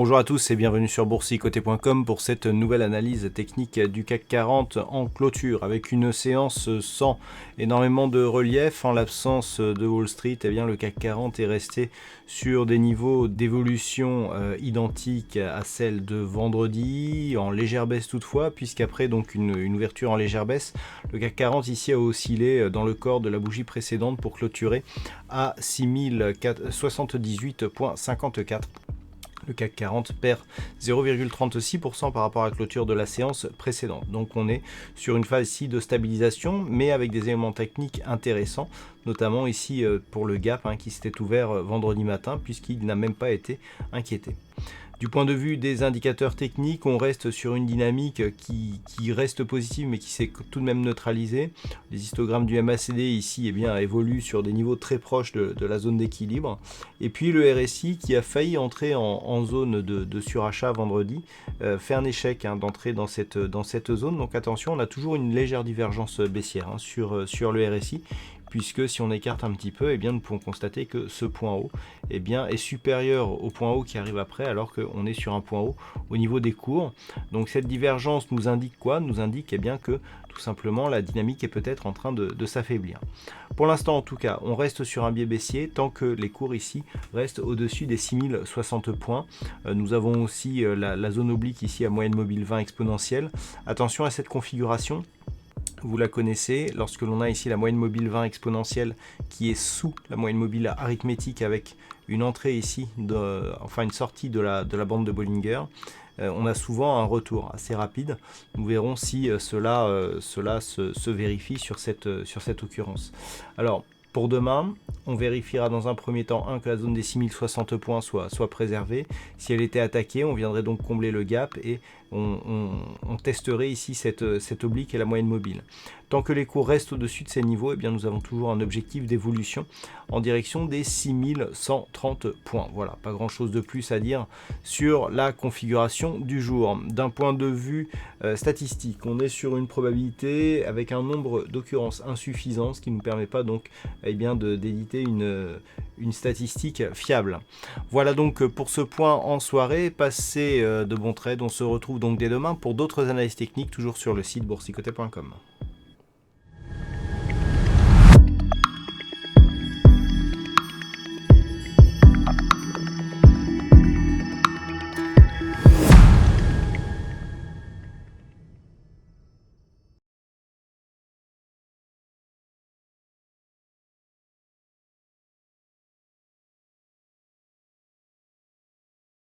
Bonjour à tous et bienvenue sur boursicoté.com pour cette nouvelle analyse technique du CAC 40 en clôture avec une séance sans énormément de relief. En l'absence de Wall Street, eh bien, le CAC 40 est resté sur des niveaux d'évolution identiques à celles de vendredi, en légère baisse toutefois, puisqu'après donc une ouverture en légère baisse, le CAC 40 ici a oscillé dans le corps de la bougie précédente pour clôturer à 6078,54. Le CAC 40 perd 0,36% par rapport à la clôture de la séance précédente. Donc on est sur une phase ici de stabilisation, mais avec des éléments techniques intéressants, notamment ici pour le gap qui s'était ouvert vendredi matin, puisqu'il n'a même pas été inquiété. Du point de vue des indicateurs techniques, on reste sur une dynamique qui reste positive mais qui s'est tout de même neutralisée. Les histogrammes du MACD ici évoluent sur des niveaux très proches de la zone d'équilibre. Et puis le RSI qui a failli entrer en zone de surachat vendredi fait un échec d'entrer dans cette zone. Donc attention, on a toujours une légère divergence baissière sur le RSI. Puisque si on écarte un petit peu, nous pouvons constater que ce point haut est supérieur au point haut qui arrive après, alors qu'on est sur un point haut au niveau des cours. Donc cette divergence nous indique quoi? Nous indique que tout simplement la dynamique est peut-être en train de s'affaiblir. Pour l'instant en tout cas, on reste sur un biais baissier tant que les cours ici restent au-dessus des 6060 points. Nous avons aussi la zone oblique ici à moyenne mobile 20 exponentielle. Attention à cette configuration. Vous la connaissez, lorsque l'on a ici la moyenne mobile 20 exponentielle qui est sous la moyenne mobile arithmétique avec une entrée ici, une sortie de la bande de Bollinger, on a souvent un retour assez rapide. Nous verrons si cela se vérifie sur cette occurrence. Alors, pour demain, on vérifiera dans un premier temps que la zone des 6060 points soit préservée. Si elle était attaquée, on viendrait donc combler le gap et on testerait ici cette oblique et la moyenne mobile. Tant que les cours restent au-dessus de ces niveaux, nous avons toujours un objectif d'évolution en direction des 6130 points. Voilà, pas grand-chose de plus à dire sur la configuration du jour. D'un point de vue statistique, on est sur une probabilité avec un nombre d'occurrences insuffisant, ce qui ne nous permet pas donc d'éditer une statistique fiable. Voilà donc pour ce point en soirée. Passez de bons trades. On se retrouve donc dès demain pour d'autres analyses techniques, toujours sur le site boursicoté.com.